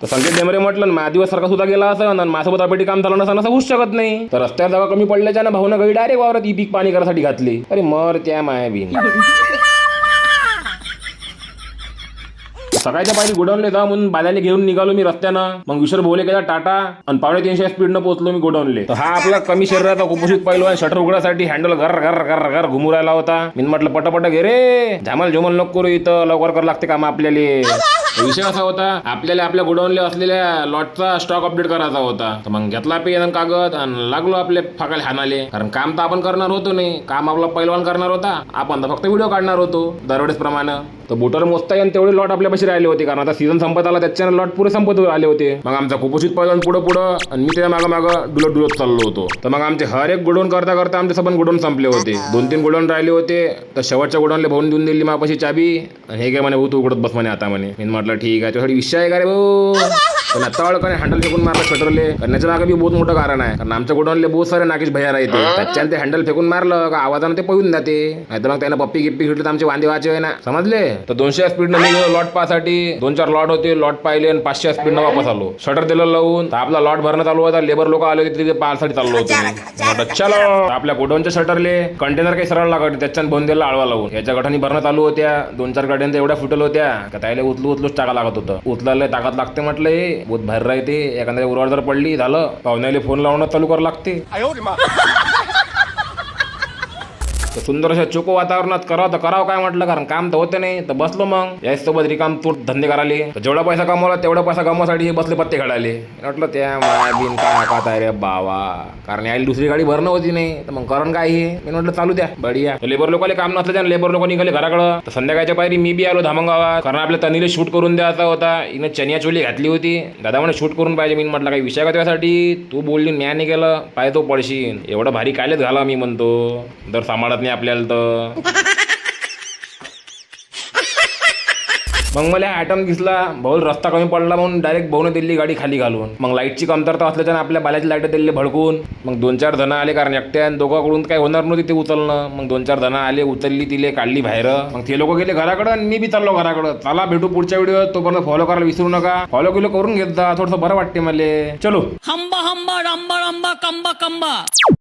तर संकेत डेमरे म्हटलं माझा दिवस सारखा सुद्धा गेला असं आणि माझ्यासोबत अपेटी काम झालं नसं होऊच शकत नाही. तर रस्त्यावर जागा कमी पडल्याच्या ना भाऊनं गडी डायरेक्ट वावरात ई पीक पाणी करायसाठी घातली. अरे मर त्या मायाबीन. सकाळच्या पाणी गोडाऊनले जा म्हणून बाल्याने घेऊन निघालो मी रस्त्यानं. मग विसर बोले केला टाटा आणि 350 स्पीडनं पोहोचलो मी गोडाऊनले. तर हा आपला कमी शरीराचा कुपोषित पैलवान शटर उघडासाठी हँडल घर घर घर घर घुमू राहिला होता. मी म्हटलं पटापट घे रे, झामल झुमल नको करू, इथं लवकर कर लागते काम आपल्याला. विषय असा होता आपल्याला आपल्या गोडाऊनला असलेल्या लॉटचा स्टॉक अपडेट करायचा होता. तर मग घेतला पेन कागद आणि लागलो आपले फाकाले हानाले. कारण काम तर आपण करणार होतो नाही, काम आपला पैलवान करणार होता, आपण तर फक्त व्हिडिओ काढणार होतो दरवेळेस प्रमाणे. तर बोटर मोजता येईल तेवढे लॉट आपल्यापाशी राहिले होते, कारण आता सीझन संपत आला त्याच्यानं लॉट पुरे संपत आले होते. मग आमचा कुपोषित पैलवान पुढं आणि मी त्याच्या मागं डुलत चाललो होतो. तर मग आमचे हर एक गोडाऊन करता आमचे सबन गोडाऊन संपले होते. 2-3 गोडाऊन राहिले होते. तर शेवटच्या गोडाऊनला भाऊन देऊन दिली मापाशी चाबी. हे काय म्हणे तू उघडत बस म्हणे आता म्हणे. मी म्हटलं ठीक आहे, त्यासाठी विषय आहे का रे भाऊ. पण आता वाळकाने हँडल फेकून मारलं शटरले. करण्याच्या मागे बी बहुत मोठं कारण आहे, कारण आमच्या गोडाऊनले बहुत सारे नाकेश भैया राहते. त्याच्यानं ते हँडल फेकून मारलं का आवाजानं ते पळून जाते. नाही तर मग त्यानं पप्पी गिप्पी घेतली तर आमचे वांदे वाचे ना, समजले. तर 200 स्पीडनं निघलो लॉट पासाठी. 2-4 लॉट होते, लॉट पाहिले आणि 500 स्पीडनं वापस आलो. शटर दिलं लावून. तर आपला लॉट भरणं चालू होता. लेबर लोक आले होते तिथे पालसाठी चाललो होतो. चलो आपल्या गोडाऊनच्या शटरले कंटेनर काही सरळ लागत त्याच्यानं बंद दिला आळवा लावून. याच्या गठानी भरणं चालू होत्या. 2-4 गाड्यांच्या एवढ्या फुटल होत्या का त्याला उचलूच टाका लागत होतं. उचलायला ताकद लागते म्हटलं, बहुत बाहेर राहते. एखाद्या उरावर जर पडली झालं, पाहुण्याला फोन लावणं चालू करावं लागते. तर सुंदर अशा चोको वातावरणात करावं काय म्हटलं, कारण काम तर होते नाही. तर बसलो मग यासोबत रिकाम तूट धंदे करायले. तर जेवढा पैसा कमवला तेवढा पैसा कमवासाठी हे बसले पत्ते काढायले. म्हटलं त्या मायाबीन काय कात आहे रे बाबा, कारण यायला दुसरी गाडी भरणं होती नाही. तर मग करण काय हे, मी म्हटलं चालू द्या बढिया. लेबर लोकांना काम नसलं त्या लेबर लोक निघाले घराकडं. तर संध्याकाळच्या पायरी मी बी आलो धामंगावात, कारण आपल्या तनीला शूट करून द्यायचा होता. हिनं चनिया चोली घातली होती. दादा म्हणे शूट करून पाहिजे. मी म्हटलं काही विषय का त्यासाठी, तू बोलली म्या नाही केलं पाय तो पडशीन. एवढं भारी कायलेच घाला मी म्हणतो, दर सांभाळत नाही आपल्याला. तर मग मला आयटम दिसला, भाऊ रस्ता कमी पडला म्हणून डायरेक्ट भाऊने दिल्ली गाडी खाली घालून. मग लाईटची कमतरता असल्याच्यानं आपल्या बाल्याची लाईट दिली भडकून. मग 2-4 जण आले, कारण एकट्या दोघांकडून काही होणार नव्हती ते उचलणं. मग 2-4 जण आले, उचलली तिले काढली बाहेर. मग ते लोक गेले घराकडं आणि मी बी चाललो घराकडं. चला भेटू पुढच्या व्हिडिओ, तोपर्यंत फॉलो करायला विसरू नका. फॉलो करून घेत जा, थोडंसं बरं वाटते मला. चलो. हंबा हंबा रंबा रंबा कंबा कंबा.